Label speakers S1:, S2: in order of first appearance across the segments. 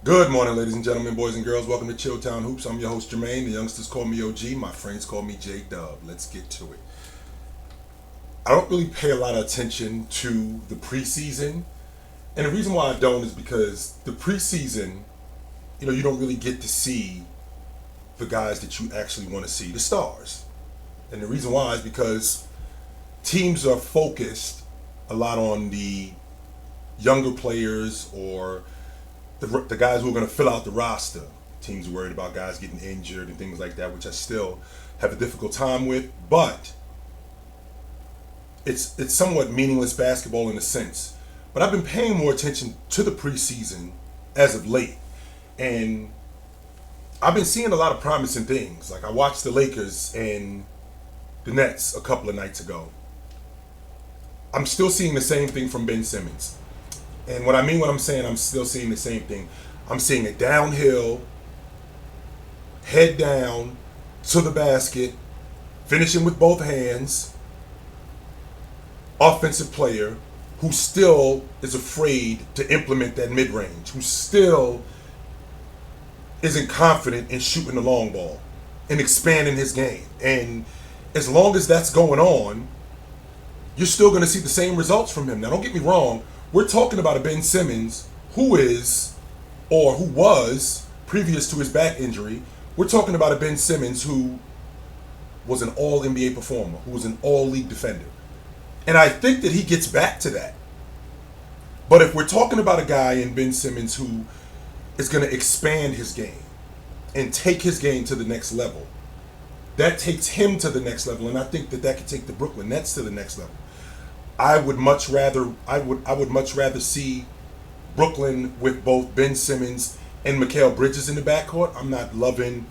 S1: Good morning, ladies and gentlemen, boys and girls. Welcome to Chilltown Hoops. I'm your host, Jermaine. The youngsters call me OG. My friends call me J-Dub. Let's get to it. I don't really pay a lot of attention to the preseason. And the reason why I don't is because the preseason, you don't really get to see the guys that you actually want to see, the stars. And the reason why is because teams are focused a lot on the younger players or the guys who are going to fill out the roster. Teams are worried about guys getting injured and things like that, which I still have a difficult time with. But it's somewhat meaningless basketball in a sense. But I've been paying more attention to the preseason as of late. And I've been seeing a lot of promising things. Like I watched the Lakers and the Nets a couple of nights ago. I'm still seeing the same thing from Ben Simmons. And what I mean when I'm saying I'm still seeing the same thing, I'm seeing it downhill, head down, to the basket, finishing with both hands, offensive player who still is afraid to implement that mid-range, who still isn't confident in shooting the long ball and expanding his game. And as long as that's going on, you're still going to see the same results from him. Now, don't get me wrong. We're talking about a Ben Simmons who is, or who was, previous to his back injury, we're talking about a Ben Simmons who was an all-NBA performer, who was an all-league defender. And I think that he gets back to that. But if we're talking about a guy in Ben Simmons who is going to expand his game and take his game to the next level, that takes him to the next level, and I think that could take the Brooklyn Nets to the next level. I would much rather see Brooklyn with both Ben Simmons and Mikal Bridges in the backcourt. I'm not loving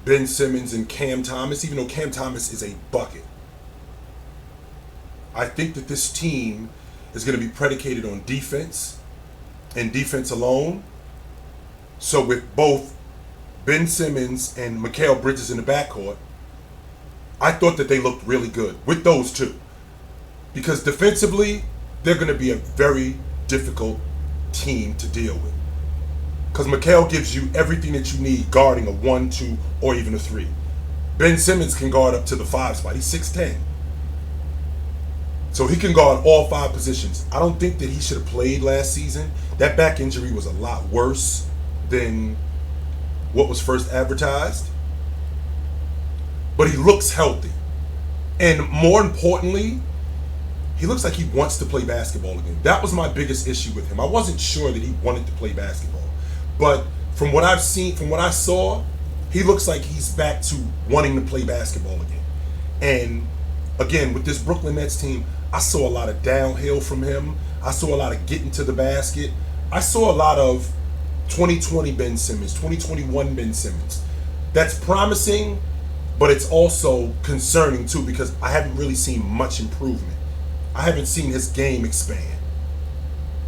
S1: Ben Simmons and Cam Thomas, even though Cam Thomas is a bucket. I think that this team is going to be predicated on defense and defense alone. So with both Ben Simmons and Mikal Bridges in the backcourt, I thought that they looked really good with those two. Because defensively, they're going to be a very difficult team to deal with. Because Mikal gives you everything that you need guarding a 1, 2, or even a 3. Ben Simmons can guard up to the 5 spot. He's 6'10". So he can guard all 5 positions. I don't think that he should have played last season. That back injury was a lot worse than what was first advertised. But he looks healthy. And more importantly, he looks like he wants to play basketball again. That was my biggest issue with him. I wasn't sure that he wanted to play basketball. But from what I've seen, from what I saw, he looks like he's back to wanting to play basketball again. And again, with this Brooklyn Nets team, I saw a lot of downhill from him. I saw a lot of getting to the basket. I saw a lot of 2020 Ben Simmons, 2021 Ben Simmons. That's promising, but it's also concerning too because I haven't really seen much improvement. I haven't seen his game expand.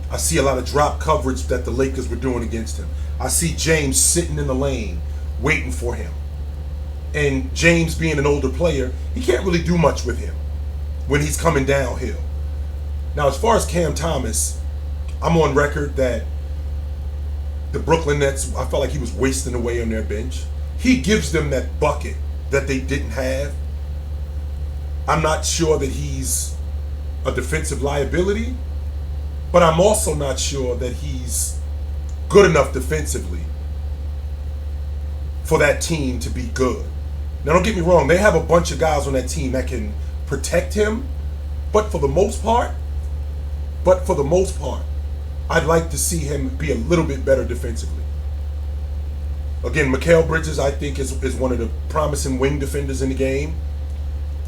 S1: I see a lot of drop coverage that the Lakers were doing against him. I see James sitting in the lane waiting for him. And James being an older player, he can't really do much with him when he's coming downhill. Now, as far as Cam Thomas, I'm on record that the Brooklyn Nets, I felt like he was wasting away on their bench. He gives them that bucket that they didn't have. I'm not sure that he's a defensive liability, but I'm also not sure that he's good enough defensively for that team to be good. Now, don't get me wrong, they have a bunch of guys on that team that can protect him, but for the most part, I'd like to see him be a little bit better defensively. Again, Mikal Bridges, I think, is one of the promising wing defenders in the game.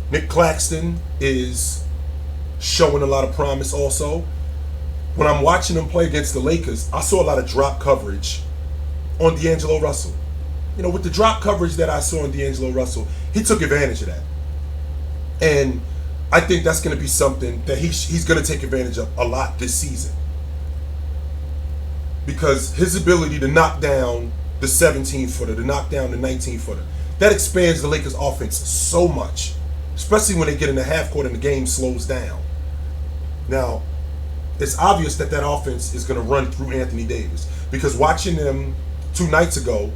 S1: Nick Claxton is showing a lot of promise also. When I'm watching him play against the Lakers, I saw a lot of drop coverage on D'Angelo Russell. With the drop coverage that I saw on D'Angelo Russell, he took advantage of that. And I think that's going to be something that he's going to take advantage of a lot this season. Because his ability to knock down the 17-footer, to knock down the 19-footer, that expands the Lakers' offense so much, especially when they get in the half court and the game slows down. Now, it's obvious that that offense is going to run through Anthony Davis. because watching them 2 nights ago,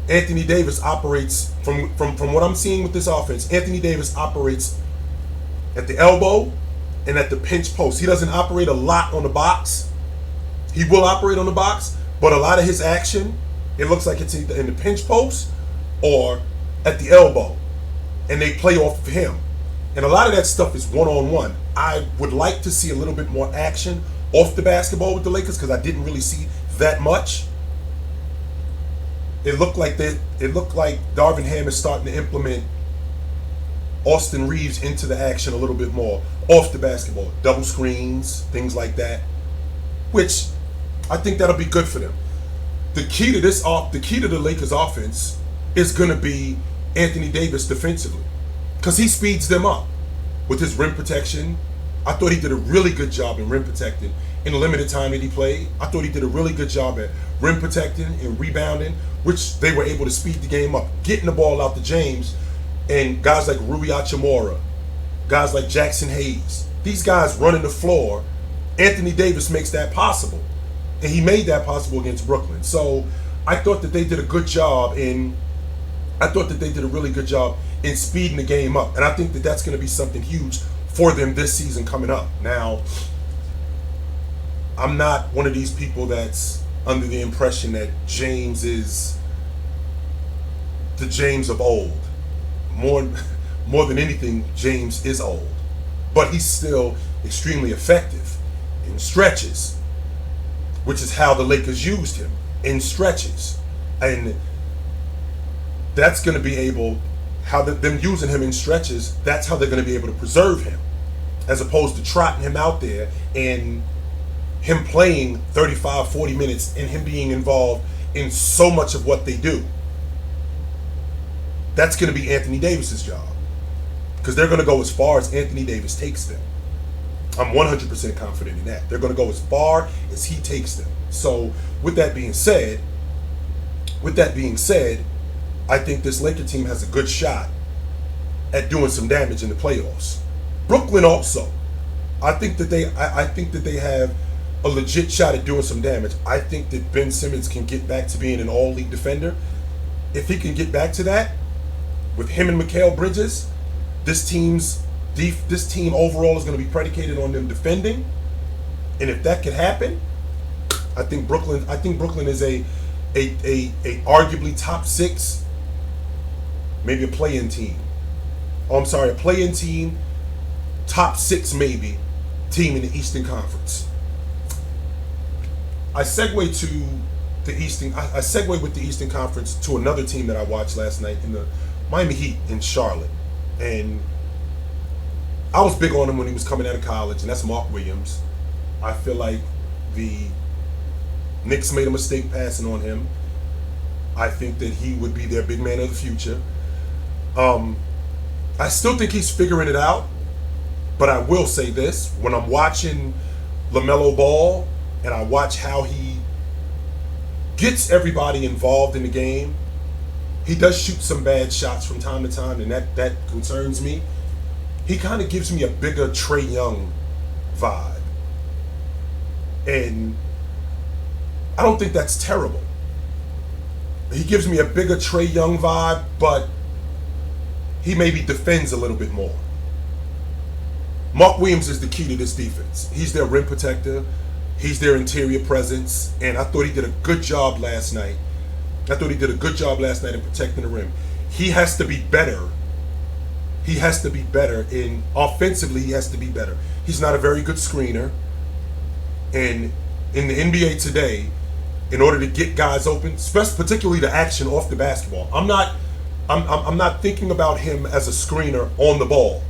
S1: Anthony Davis operates from what I'm seeing with this offense. Anthony Davis operates at the elbow and at the pinch post. He doesn't operate a lot on the box. He will operate on the box, but a lot of his action, it looks like it's either in the pinch post or at the elbow, and they play off of him. And a lot of that stuff is one-on-one. I would like to see a little bit more action off the basketball with the Lakers because I didn't really see that much. It looked like Darvin Ham is starting to implement Austin Reeves into the action a little bit more off the basketball, double screens, things like that, which I think that'll be good for them. The key to the Lakers offense is going to be Anthony Davis defensively, because he speeds them up with his rim protection. I thought he did a really good job in rim protecting in the limited time that he played. I thought he did a really good job at rim protecting and rebounding, which they were able to speed the game up, getting the ball out to James and guys like Rui Hachimura, guys like Jackson Hayes. These guys running the floor. Anthony Davis makes that possible, and he made that possible against Brooklyn. So I thought that they did a good job really good job in speeding the game up, and I think that that's going to be something huge for them this season coming up. Now, I'm not one of these people that's under the impression that James is the James of old. More than anything, James is old, but he's still extremely effective in stretches, which is how the Lakers used him, in stretches. And that's going to be able, them using him in stretches, that's how they're going to be able to preserve him, as opposed to trotting him out there and him playing 35, 40 minutes and him being involved in so much of what they do. That's going to be Anthony Davis's job, because they're going to go as far as Anthony Davis takes them. I'm 100% confident in that. They're going to go as far as he takes them. So with that being said, I think this Laker team has a good shot at doing some damage in the playoffs. Brooklyn also. I think that they have a legit shot at doing some damage. I think that Ben Simmons can get back to being an all-league defender. If he can get back to that, with him and Mikal Bridges, this team overall is going to be predicated on them defending. And if that could happen, I think Brooklyn is a arguably top 6, maybe a play-in team. A play-in team, top 6 maybe team in the Eastern Conference. I segue with the Eastern Conference to another team that I watched last night, in the Miami Heat in Charlotte. And I was big on him when he was coming out of college, and that's Mark Williams. I feel like the Knicks made a mistake passing on him. I think that he would be their big man of the future. I still think he's figuring it out, but I will say this: when I'm watching LaMelo Ball and I watch how he gets everybody involved in the game, he does shoot some bad shots from time to time, and that concerns me. He kind of gives me a bigger Trae Young vibe. And I don't think that's terrible. He gives me a bigger Trae Young vibe, but he maybe defends a little bit more. Mark Williams is the key to this defense. He's their rim protector. He's their interior presence. And I thought he did a good job last night. in protecting the rim. He has to be better. Offensively, he has to be better. He's not a very good screener. And in the NBA today, in order to get guys open, particularly the action off the basketball, I'm not thinking about him as a screener on the ball.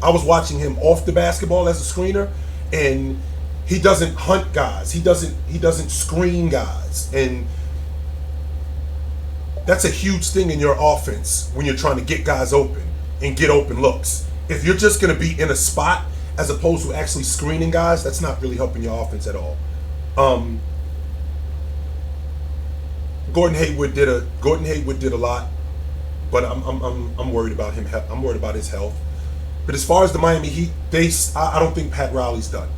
S1: I was watching him off the basketball as a screener, and he doesn't hunt guys. He doesn't screen guys. And that's a huge thing in your offense when you're trying to get guys open and get open looks. If you're just going to be in a spot as opposed to actually screening guys, that's not really helping your offense at all. Gordon Hayward did a lot, but I'm worried about him. I'm worried about his health. But as far as the Miami Heat, I don't think Pat Riley's done.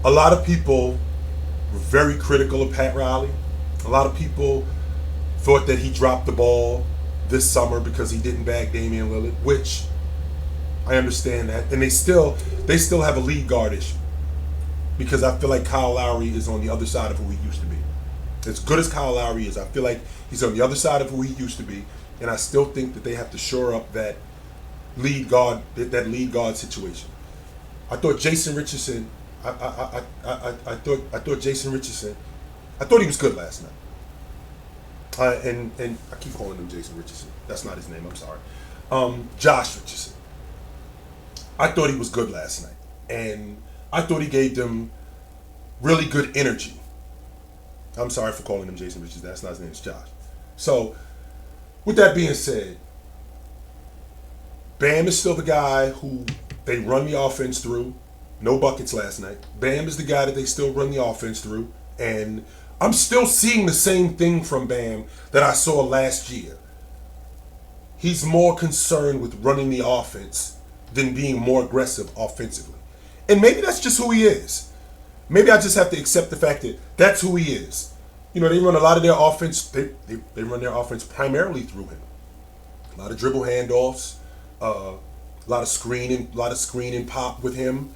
S1: A lot of people were very critical of Pat Riley. A lot of people thought that he dropped the ball this summer because he didn't bag Damian Lillard, which I understand that. And they still have a lead guard issue because I feel like Kyle Lowry is on the other side of who he used to be. As good as Kyle Lowry is, I feel like he's on the other side of who he used to be, and I still think that they have to shore up that lead guard situation. I thought Jason Richardson. I thought Jason Richardson. I thought he was good last night. And I keep calling him Jason Richardson. That's not his name. I'm sorry. Josh Richardson. I thought he was good last night, and I thought he gave them really good energy. I'm sorry for calling him Jason Richardson. That's not his name. It's Josh. So, with that being said, Bam is still the guy who they run the offense through. No buckets last night. Bam is the guy that they still run the offense through. And I'm still seeing the same thing from Bam that I saw last year. He's more concerned with running the offense than being more aggressive offensively. And maybe that's just who he is. Maybe I just have to accept the fact that that's who he is. You know, they run a lot of their offense. They run their offense primarily through him. A lot of dribble handoffs, a lot of screening pop with him.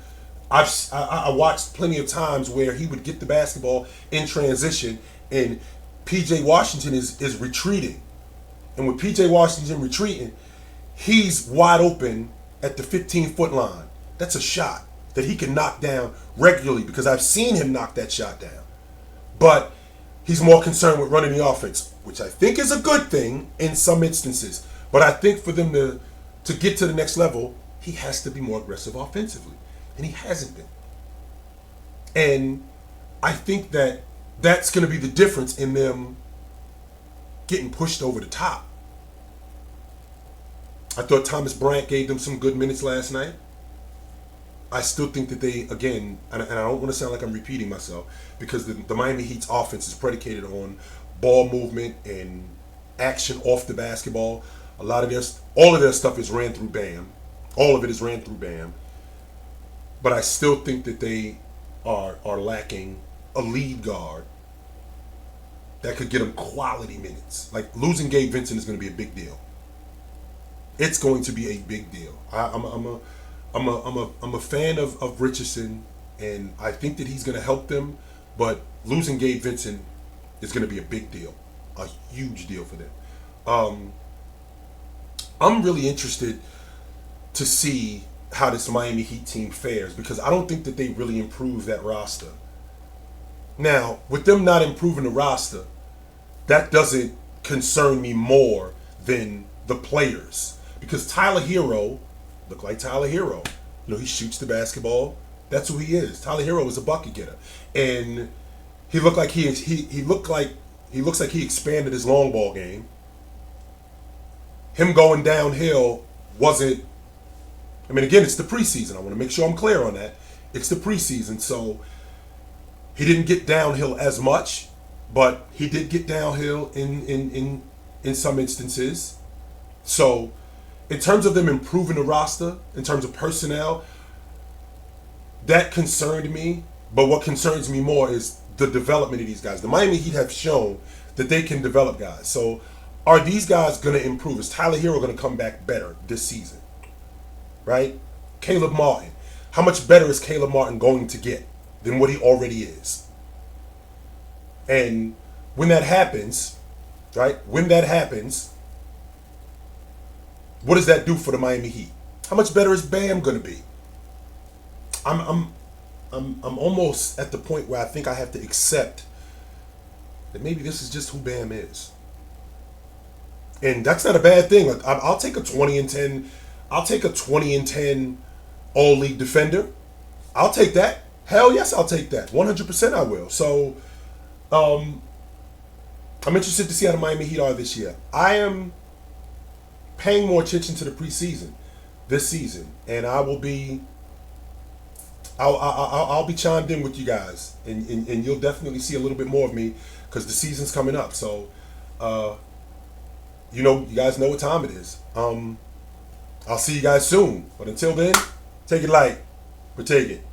S1: I watched plenty of times where he would get the basketball in transition, and PJ Washington is retreating, and with PJ Washington retreating, he's wide open at the 15-foot line. That's a shot that he can knock down regularly because I've seen him knock that shot down. But he's more concerned with running the offense, which I think is a good thing in some instances. But I think for them to get to the next level, he has to be more aggressive offensively. And he hasn't been. And I think that that's going to be the difference in them getting pushed over the top. I thought Thomas Bryant gave them some good minutes last night. I still think that they, again, and I don't want to sound like I'm repeating myself, because the Miami Heat's offense is predicated on ball movement and action off the basketball. All of their stuff is ran through Bam. All of it is ran through Bam. But I still think that they are lacking a lead guard that could get them quality minutes. Like, losing Gabe Vincent is going to be a big deal. It's going to be a big deal. I'm a fan of Richardson, and I think that he's going to help them. But losing Gabe Vincent is going to be a big deal, a huge deal for them. I'm really interested to see how this Miami Heat team fares, because I don't think that they really improved that roster. Now, with them not improving the roster, that doesn't concern me more than the players, because Tyler Hero looked like Tyler Hero. You know, he shoots the basketball. That's who he is. Tyler Hero is a bucket getter, and he looked like he looks like he expanded his long ball game. Him going downhill wasn't. I mean, again, it's the preseason. I want to make sure I'm clear on that. It's the preseason, so he didn't get downhill as much, but he did get downhill in some instances. So, in terms of them improving the roster, in terms of personnel, that concerned me. But what concerns me more is the development of these guys. The Miami Heat have shown that they can develop guys. So, are these guys going to improve? Is Tyler Hero going to come back better this season? Right? Caleb Martin. How much better is Caleb Martin going to get than what he already is? And when that happens, right? When that happens, what does that do for the Miami Heat? How much better is Bam going to be? I'm almost at the point where I think I have to accept that maybe this is just who Bam is. And that's not a bad thing. Like, I'll take a 20 and 10. I'll take a 20 and 10 all-league defender. I'll take that. Hell yes, I'll take that. 100% I will. So, I'm interested to see how the Miami Heat are this year. I am paying more attention to the preseason this season, and I'll be chimed in with you guys, and you'll definitely see a little bit more of me because the season's coming up. So, you guys know what time it is. I'll see you guys soon. But until then, take it light, but take it.